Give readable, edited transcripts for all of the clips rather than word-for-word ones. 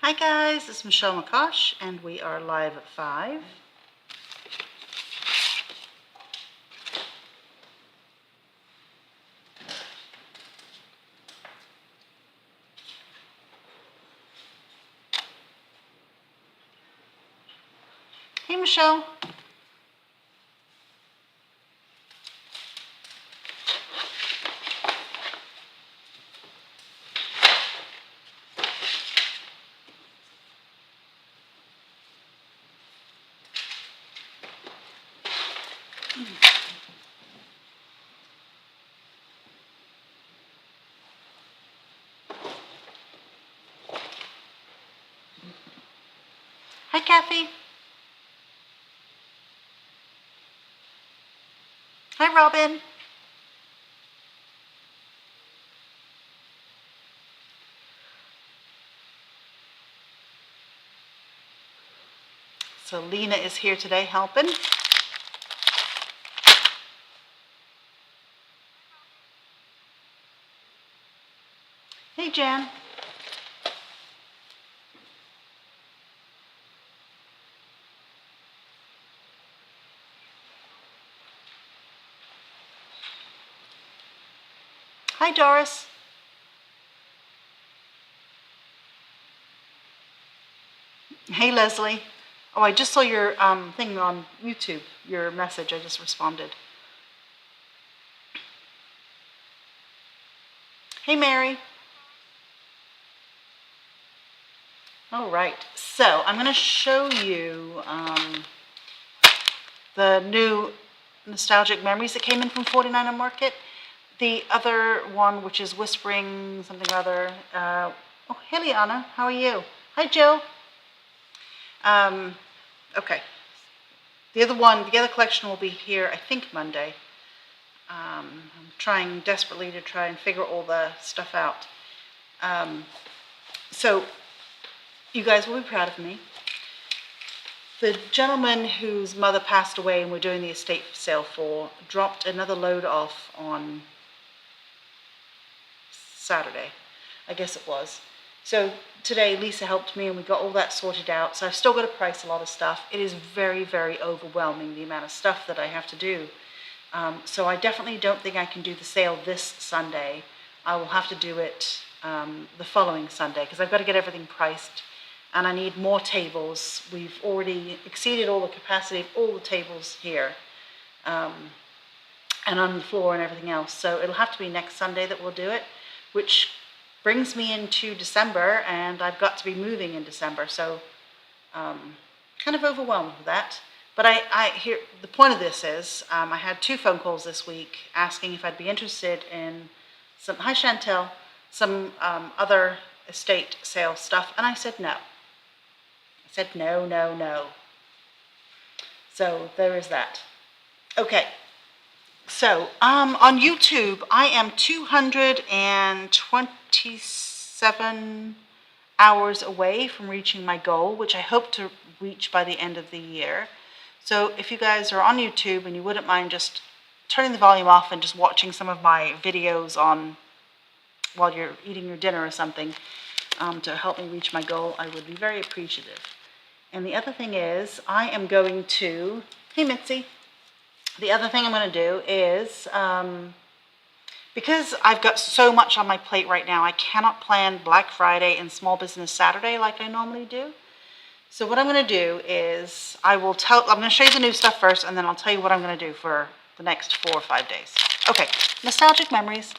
Hi guys, it's Michelle McCosh and we are live at 5. Hey Michelle. Hi Kathy. Hi Robin. So Lena is here today helping. Hey Jan. Hi Doris. Hey Leslie. Oh, I just saw your thing on YouTube, your message. I just responded. Hey Mary. All right, so I'm going to show you the new nostalgic memories that came in from 49er Market. The other one, which is Whispering something or other. Oh, hey Liana, how are you? Hi Jill. Okay. The other collection will be here, I think, Monday. I'm trying desperately to try and figure all the stuff out. So you guys will be proud of me. The gentleman whose mother passed away and we're doing the estate sale for dropped another load off on Saturday, I guess it was. So today Lisa helped me and we got all that sorted out. So I've still got to price a lot of stuff. It is very, very overwhelming, the amount of stuff that I have to do. So I definitely don't think I can do the sale this Sunday. I will have to do it the following Sunday because I've got to get everything priced and I need more tables. We've already exceeded all the capacity of all the tables here and on the floor and everything else. So it'll have to be next Sunday that we'll do it, which brings me into December and I've got to be moving in December. So kind of overwhelmed with that. But I hear the point of this is I had 2 phone calls this week asking if I'd be interested in some, hi Chantel, some other estate sale stuff. And I said no. I said no, no, no. So there is that. Okay. So on YouTube, I am 227 hours away from reaching my goal, which I hope to reach by the end of the year. So if you guys are on YouTube and you wouldn't mind just turning the volume off and just watching some of my videos on while you're eating your dinner or something to help me reach my goal, I would be very appreciative. And the other thing is I am going to, hey Mitzi, the other thing I'm going to do is, because I've got so much on my plate right now, I cannot plan Black Friday and Small Business Saturday like I normally do. So what I'm going to do is I'm going to show you the new stuff first, and then I'll tell you what I'm going to do for the next 4 or 5 days. Okay, nostalgic memories,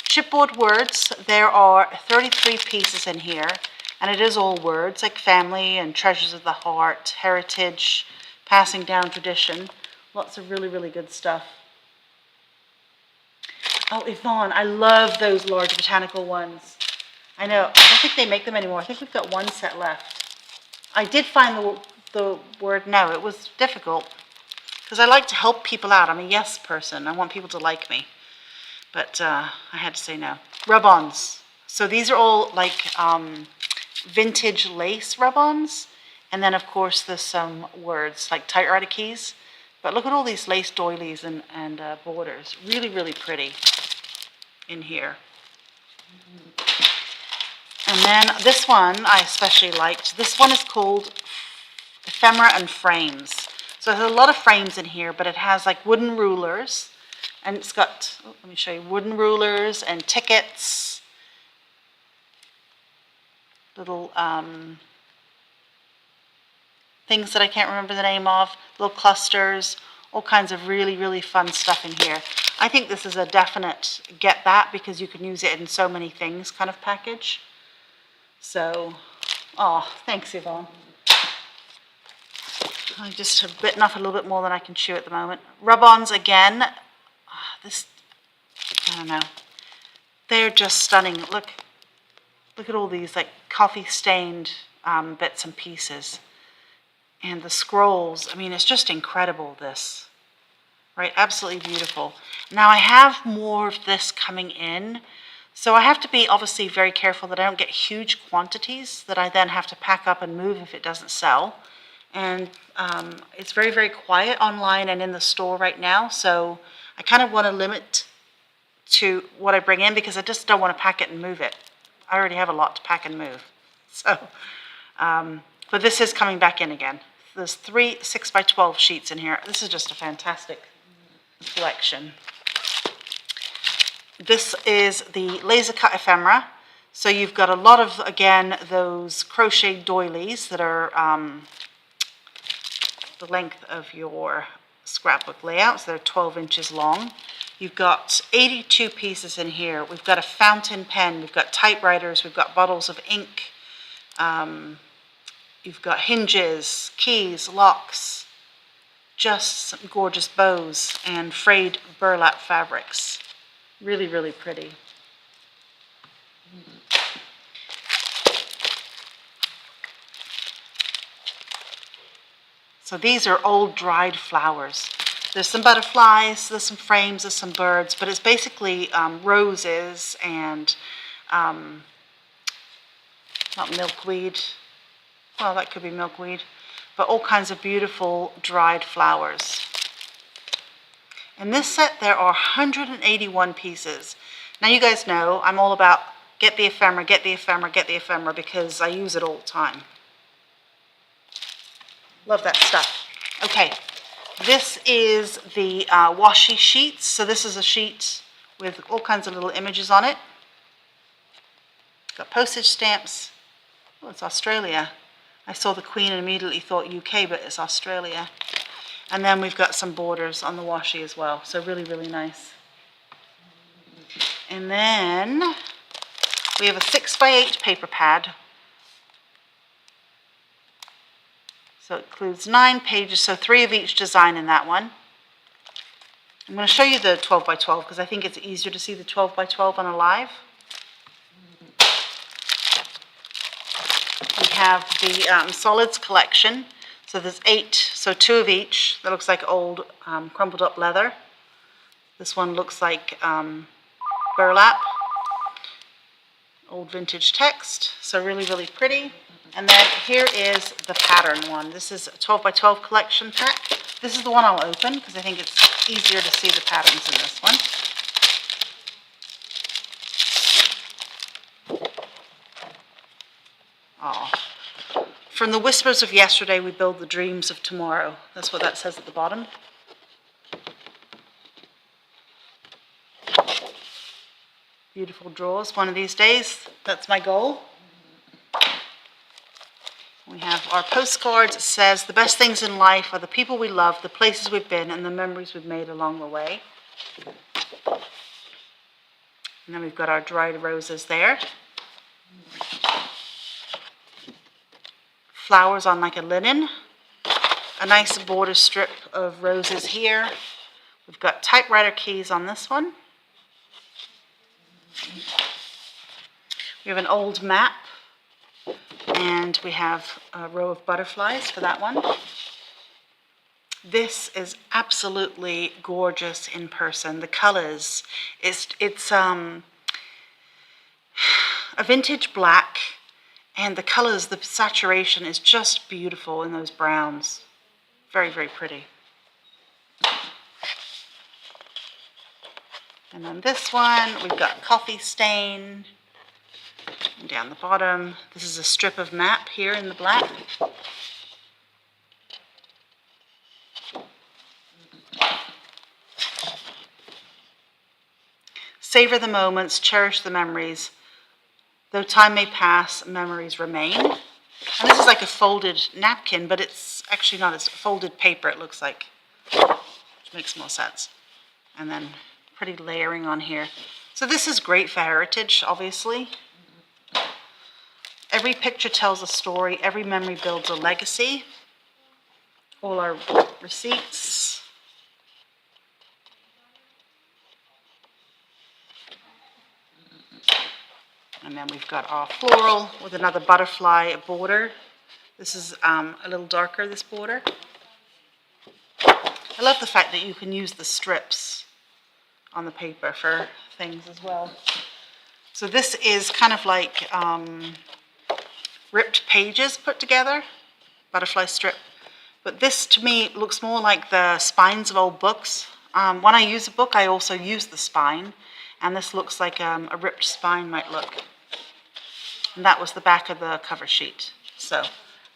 chipboard words. There are 33 pieces in here, and it is all words like family and treasures of the heart, heritage, passing down tradition. Lots of really, really good stuff. Oh, Yvonne, I love those large botanical ones. I know, I don't think they make them anymore. I think we've got 1 set left. I did find the word no. It was difficult because I like to help people out. I'm a yes person. I want people to like me. But I had to say no. Rub-ons. So these are all like vintage lace rub-ons. And then, of course, there's some words like typewriter keys. But look at all these lace doilies and borders. Really, really pretty in here. And then this one I especially liked. This one is called Ephemera and Frames. So there's a lot of frames in here, but it has like wooden rulers, and it's got, let me show you, wooden rulers and tickets, little things that I can't remember the name of, little clusters, all kinds of really, really fun stuff in here. I think this is a definite get that, because you can use it in so many things kind of package. So, oh, thanks Yvonne. I just have bitten off a little bit more than I can chew at the moment. Rub-ons again. This, I don't know. They're just stunning. Look at all these like coffee stained bits and pieces. And the scrolls, I mean, it's just incredible, this. Right, absolutely beautiful. Now I have more of this coming in. So I have to be obviously very careful that I don't get huge quantities that I then have to pack up and move if it doesn't sell. And it's very, very quiet online and in the store right now. So I kind of want to limit to what I bring in, because I just don't want to pack it and move it. I already have a lot to pack and move. So, but this is coming back in again. There's 3 6x12 sheets in here. This is just a fantastic collection. This is the laser cut ephemera. So you've got a lot of, again, those crochet doilies that are the length of your scrapbook layouts. They're 12 inches long. You've got 82 pieces in here. We've got a fountain pen. We've got typewriters. We've got bottles of ink. You've got hinges, keys, locks, just some gorgeous bows and frayed burlap fabrics. Really, really pretty. So these are old dried flowers. There's some butterflies, there's some frames, there's some birds, but it's basically roses and not milkweed. Well, that could be milkweed, but all kinds of beautiful dried flowers. In this set, there are 181 pieces. Now, you guys know I'm all about get the ephemera, get the ephemera, get the ephemera, because I use it all the time. Love that stuff. Okay, this is the washi sheets. So this is a sheet with all kinds of little images on it. Got postage stamps. Oh, it's Australia. I saw the Queen and immediately thought UK, but it's Australia. And then we've got some borders on the washi as well. So really, really nice. And then we have a 6x8 paper pad. So it includes 9 pages, so 3 of each design in that one. I'm going to show you the 12x12 because I think it's easier to see the 12x12 on a live. We have the solids collection. So there's 8, so 2 of each. That looks like old crumpled up leather. This one looks like burlap, old vintage text. So really, really pretty. And then here is the pattern one. This is a 12x12 collection pack. This is the one I'll open because I think it's easier to see the patterns in this one. Oh. From the whispers of yesterday, we build the dreams of tomorrow. That's what that says at the bottom. Beautiful drawers one of these days. That's my goal. We have our postcards. It says, the best things in life are the people we love, the places we've been, and the memories we've made along the way. And then we've got our dried roses there. Flowers on like a linen. A nice border strip of roses here. We've got typewriter keys on this one. We have an old map. And we have a row of butterflies for that one. This is absolutely gorgeous in person. The colors, it's a vintage black, and the colors, the saturation is just beautiful in those browns. Very, very pretty. And then this one, we've got coffee stain. And down the bottom, this is a strip of map here in the black. Savor the moments, cherish the memories. Though time may pass, memories remain. And this is like a folded napkin, but it's actually not. It's folded paper, it looks like. Which makes more sense. And then pretty layering on here. So this is great for heritage, obviously. Every picture tells a story. Every memory builds a legacy. All our receipts. And then we've got our floral with another butterfly border. This is a little darker, this border. I love the fact that you can use the strips on the paper for things as well. So this is kind of like ripped pages put together, butterfly strip. But this to me looks more like the spines of old books. When I use a book, I also use the spine. And this looks like a ripped spine might look. And that was the back of the cover sheet. So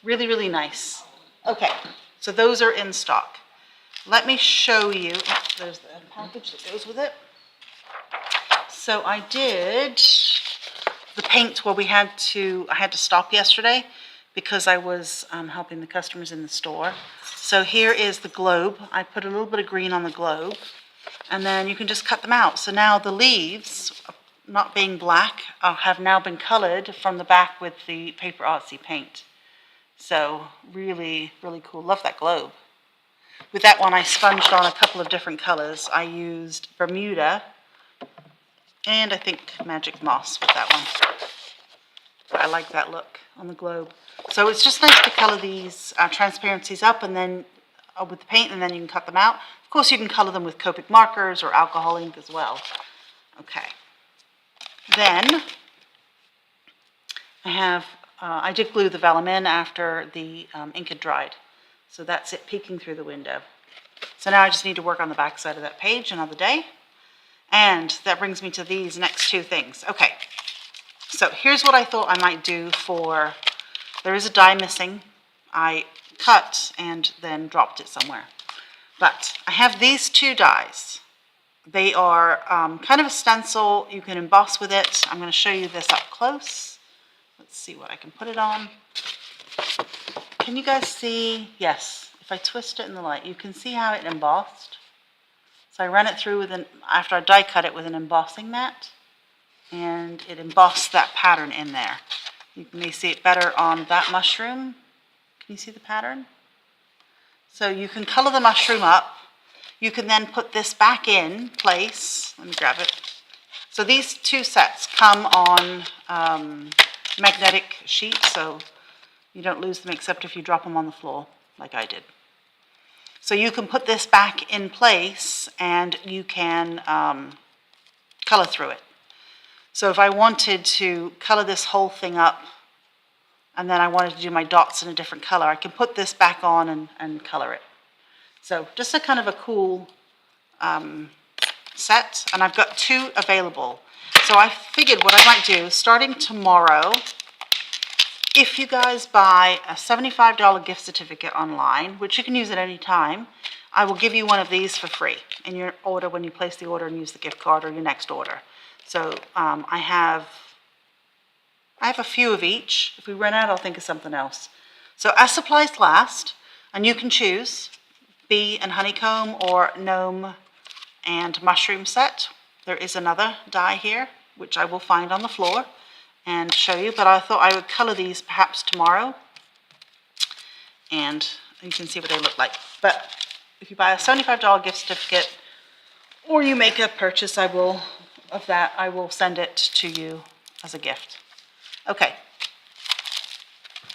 really, really nice. Okay, so those are in stock. Let me show you, there's the package that goes with it. So I did the paint where I had to stop yesterday because I was helping the customers in the store. So here is the globe. I put a little bit of green on the globe and then you can just cut them out. So now the leaves, not being black, have now been colored from the back with the Paper Artsy paint. So really, really cool. Love that globe. With that one, I sponged on a couple of different colors. I used Bermuda and I think Magic Moss with that one. But I like that look on the globe. So it's just nice to color these transparencies up and then with the paint, and then you can cut them out. Of course, you can color them with Copic markers or alcohol ink as well. Okay. Then I did glue the vellum in after the ink had dried. So that's it peeking through the window. So now I just need to work on the back side of that page another day. And that brings me to these next two things. Okay, so here's what I thought I might do for, there is a die missing. I cut and then dropped it somewhere. But I have these two dies. They are kind of a stencil. You can emboss with it. I'm going to show you this up close. Let's see what I can put it on. Can you guys see? Yes. If I twist it in the light, you can see how it embossed. So I ran it through after I die cut it with an embossing mat, and it embossed that pattern in there. You may see it better on that mushroom. Can you see the pattern? So you can color the mushroom up. You can then put this back in place. Let me grab it. So these two sets come on magnetic sheets, so you don't lose them except if you drop them on the floor, like I did. So you can put this back in place and you can color through it. So if I wanted to color this whole thing up and then I wanted to do my dots in a different color, I can put this back on and color it. So just a kind of a cool set, and I've got two available. So I figured what I might do, starting tomorrow, if you guys buy a $75 gift certificate online, which you can use at any time, I will give you one of these for free in your order when you place the order and use the gift card or your next order. So I have a few of each. If we run out, I'll think of something else. So as supplies last, and you can choose bee and honeycomb or gnome and mushroom set. There is another die here, which I will find on the floor and show you, but I thought I would color these perhaps tomorrow, and you can see what they look like. But if you buy a $75 gift certificate or you make a purchase, I will send it to you as a gift. Okay.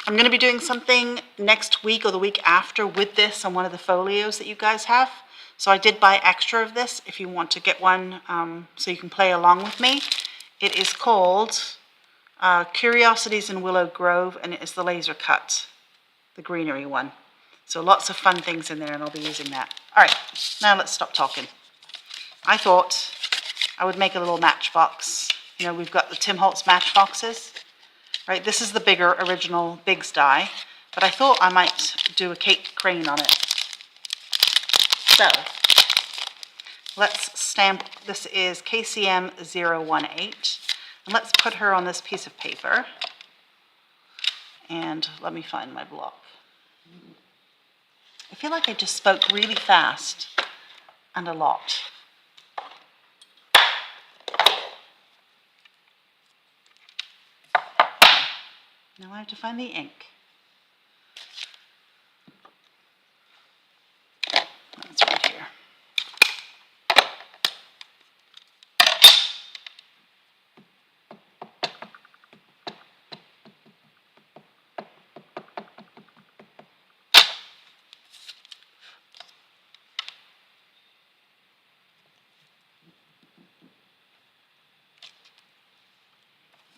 I'm going to be doing something next week or the week after with this on one of the folios that you guys have. So I did buy extra of this if you want to get one so you can play along with me. It is called Curiosities in Willow Grove, and it is the laser cut, the greenery one. So lots of fun things in there, and I'll be using that. All right, now let's stop talking. I thought I would make a little matchbox. You know, we've got the Tim Holtz matchboxes. Right, this is the bigger original Biggs die, but I thought I might do a cake crane on it. So, let's stamp, this is KCM 018, and let's put her on this piece of paper. And let me find my block. I feel like I just spoke really fast and a lot. Now I have to find the ink. That's right here.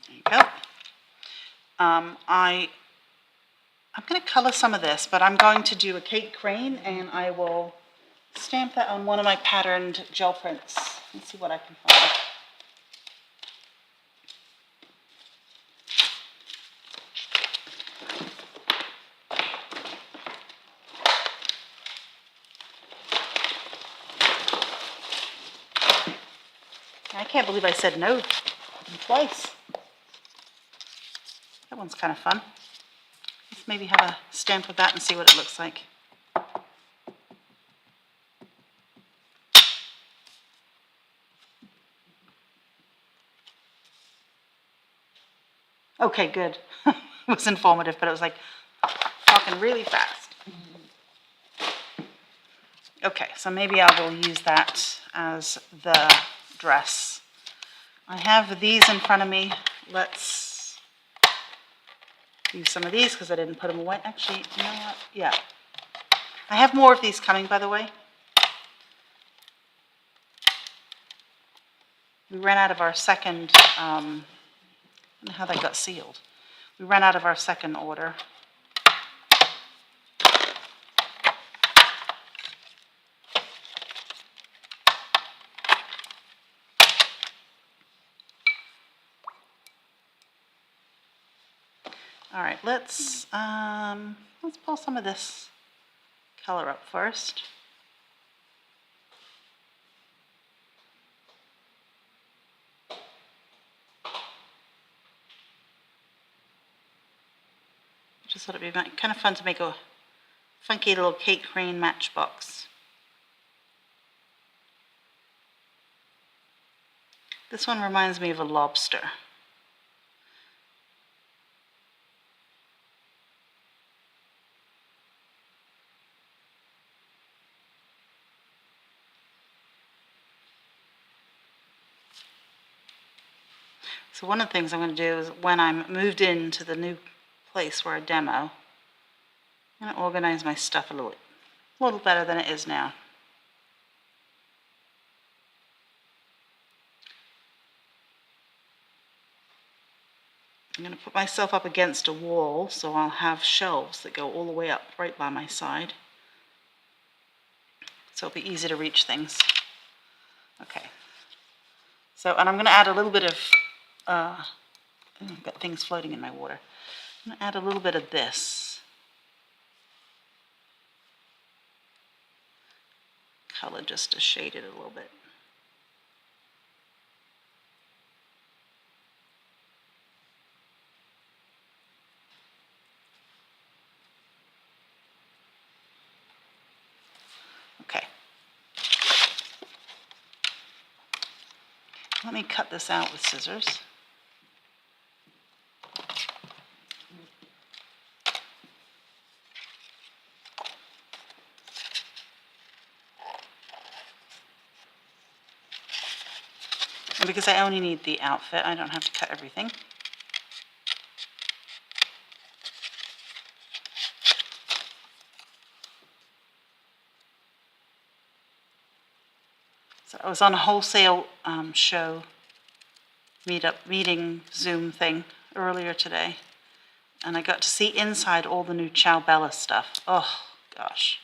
There you go. I'm going to color some of this, but I'm going to do a cake crane, and I will stamp that on one of my patterned gel prints. Let's see what I can find. I can't believe I said no twice. That one's kind of fun. Let's maybe have a stamp of that and see what it looks like. Okay, good. It was informative, but it was like talking really fast. Okay, so maybe I will use that as the dress. I have these in front of me. Let's use some of these because I didn't put them away. Actually, you know what? Yeah. I have more of these coming, by the way. We ran out of our second, I don't know how that got sealed. We ran out of our second order. All right, let's pull some of this color up first. Just thought it'd be kind of fun to make a funky little cake crane matchbox. This one reminds me of a lobster. So one of the things I'm going to do is when I'm moved into the new place where I demo, I'm going to organize my stuff a little better than it is now. I'm going to put myself up against a wall so I'll have shelves that go all the way up right by my side. So it'll be easy to reach things. Okay. So, and I'm going to add a little bit of, I've got things floating in my water. I'm going to add a little bit of this color just to shade it a little bit. Okay. Let me cut this out with scissors. And because I only need the outfit, I don't have to cut everything. So I was on a wholesale show meeting Zoom thing earlier today, and I got to see inside all the new Ciao Bella stuff. Oh gosh.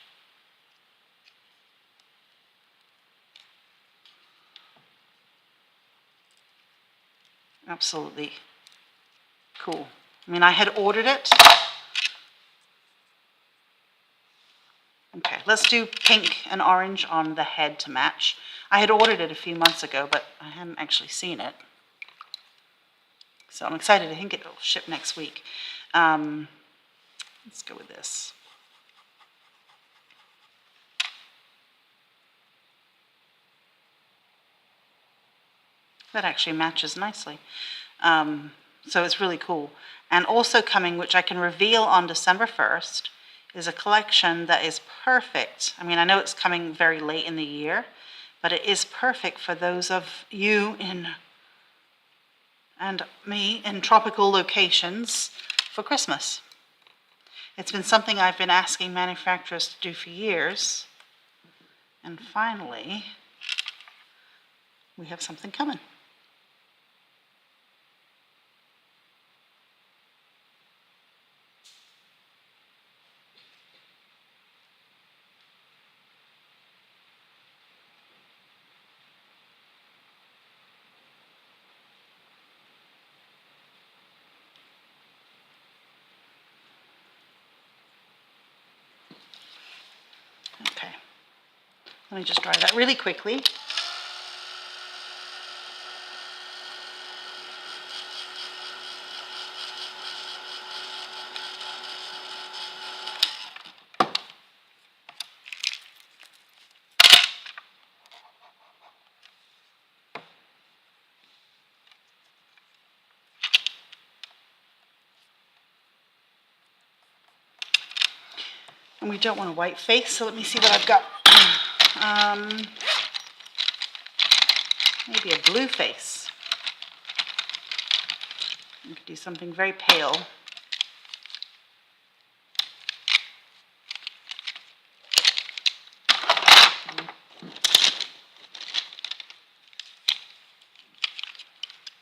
Absolutely cool. I mean, I had ordered it. Okay, let's do pink and orange on the head to match. I had ordered it a few months ago, but I hadn't actually seen it. So I'm excited. I think it'll ship next week. Let's go with this. That actually matches nicely. So it's really cool. And also coming, which I can reveal on December 1st, is a collection that is perfect. I mean, I know it's coming very late in the year, but it is perfect for those of you and me in tropical locations for Christmas. It's been something I've been asking manufacturers to do for years. And finally, we have something coming. Okay, let me just dry that really quickly. And we don't want a white face, so let me see what I've got. Maybe a blue face. We could do something very pale.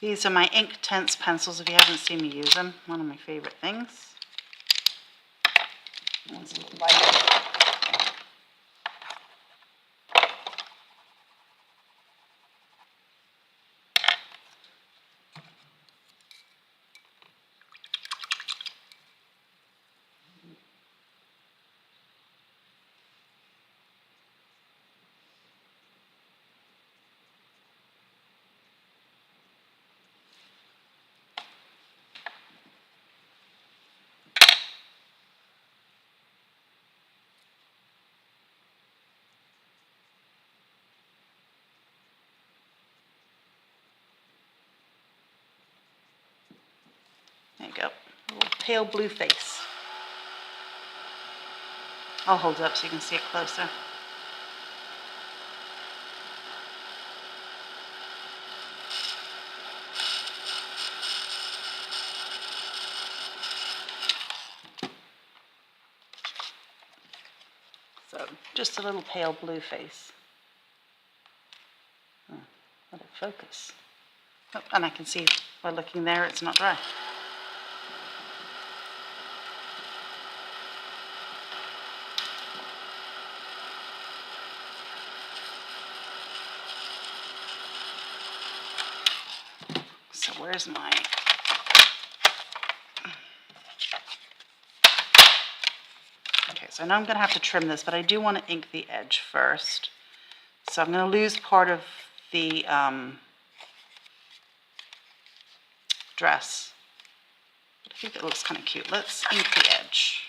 These are my Inktense pencils, if you haven't seen me use them. One of my favorite things. There you go, a little pale blue face. I'll hold it up so you can see it closer. So, just a little pale blue face. Oh, let it focus. Oh, and I can see by looking there it's not dry. So where's my... Okay, so I know I'm going to have to trim this, but I do want to ink the edge first. So I'm going to lose part of the dress. But I think it looks kind of cute. Let's ink the edge.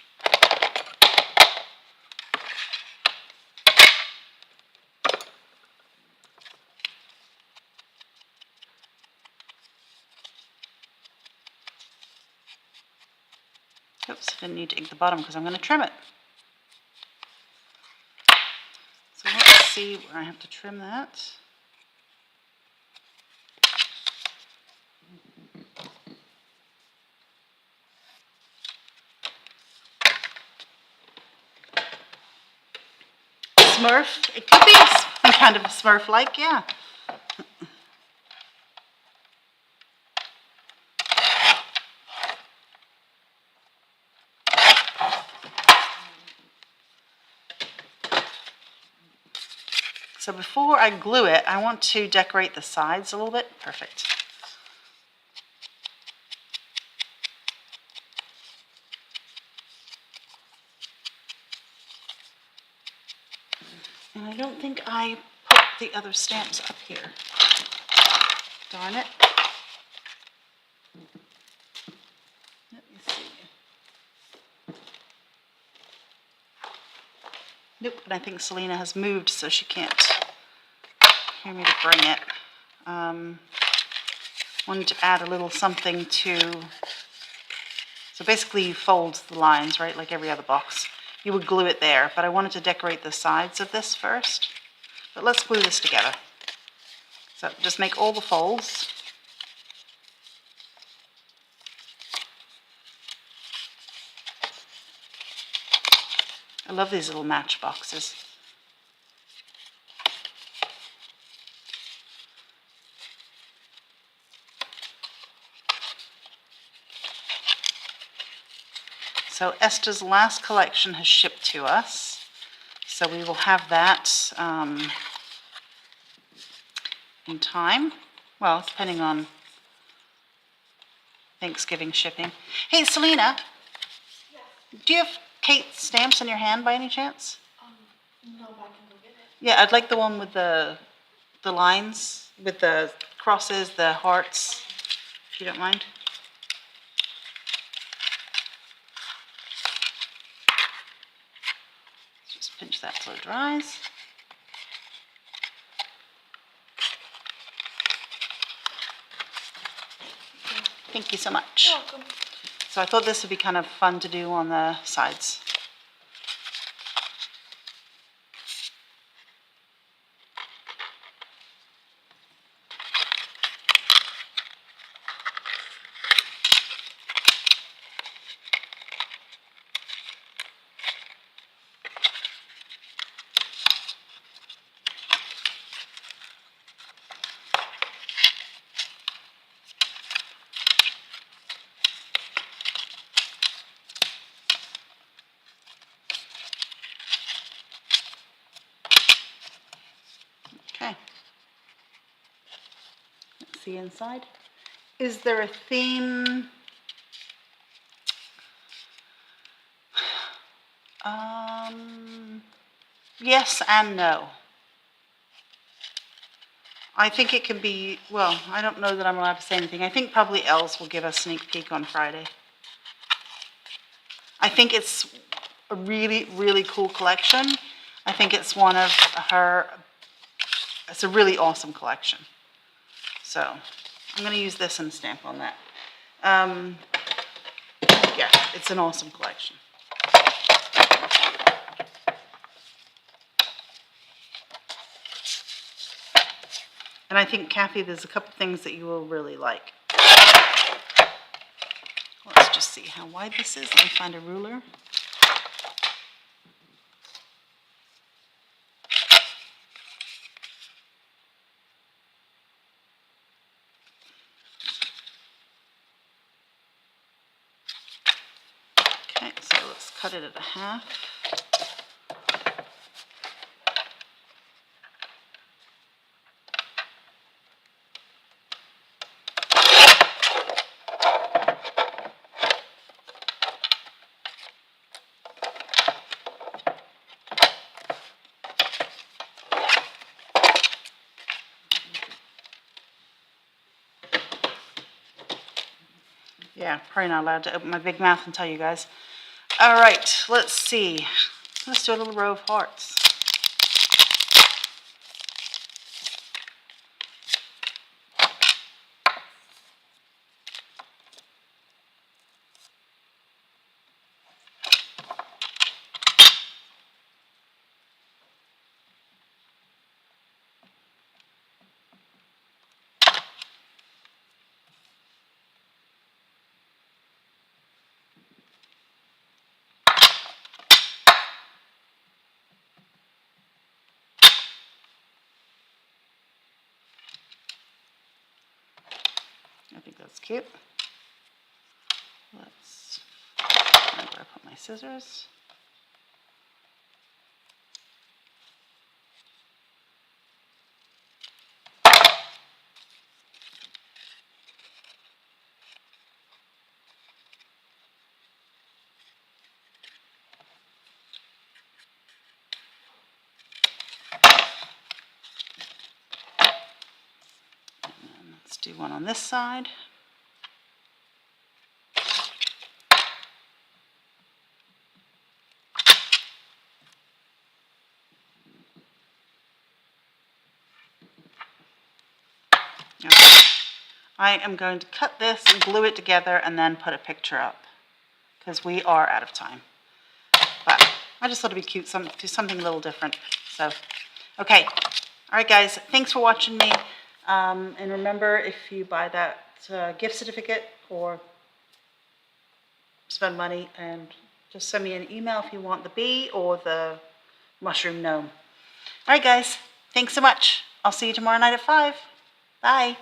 Oops, I didn't need to ink the bottom because I'm going to trim it. So let's see where I have to trim that. Smurf. It could be some kind of a Smurf-like, yeah. So before I glue it, I want to decorate the sides a little bit. Perfect. And I don't think I put the other stamps up here. Darn it. Let me see. Nope, and I think Selena has moved, so she can't hear me to bring it. Wanted to add a little something to, so basically you fold the lines, right, like every other box. You would glue it there, but I wanted to decorate the sides of this first. But let's glue this together. So just make all the folds. I love these little match boxes. So Esther's last collection has shipped to us. So we will have that in time. Well, depending on Thanksgiving shipping. Hey, Selena. Yes. Do you have Kate's stamps in your hand by any chance? No, but I can go get it. Yeah, I'd like the one with the lines, with the crosses, the hearts, if you don't mind. Just pinch that so it dries. Thank you so much. You're welcome. So I thought this would be kind of fun to do on the sides. Okay. Let's see inside. Is there a theme? Yes and no. I think it can be, well, I don't know that I'm allowed to say anything. I think probably Els will give us a sneak peek on Friday. I think it's a really, really cool collection. I think it's one of her, it's a really awesome collection. So I'm going to use this and stamp on that. Yeah, it's an awesome collection. And I think, Kathy, there's a couple things that you will really like. Let's just see how wide this is. Let me find a ruler. Okay, so let's cut it at a half. Yeah, probably not allowed to open my big mouth and tell you guys. All right, let's see. Let's do a little row of hearts. I think that's cute. Let's find where I put my scissors. one on this side. Okay. I am going to cut this and glue it together and then put a picture up because we are out of time. But I just thought it'd be cute, do something a little different. So, okay. All right, guys. Thanks for watching me. And remember, if you buy that gift certificate or spend money, and just send me an email if you want the bee or the mushroom gnome. All right, guys. Thanks so much. I'll see you tomorrow night at 5. Bye.